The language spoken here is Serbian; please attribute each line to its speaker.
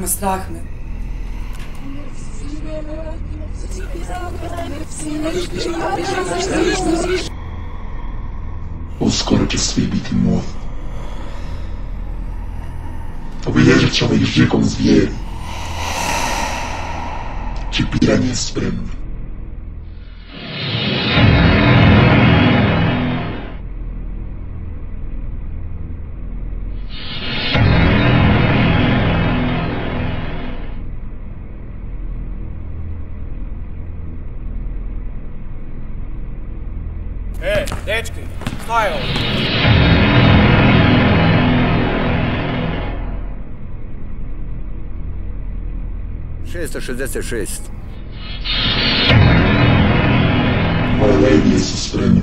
Speaker 1: Mama, strah me.
Speaker 2: Uskoro će svi biti moji. Obilježit ćemo ih žigom zvijeri. Čipiranje je spremno.
Speaker 3: Dečki, šta je ovo?
Speaker 2: Moje legije su spremne.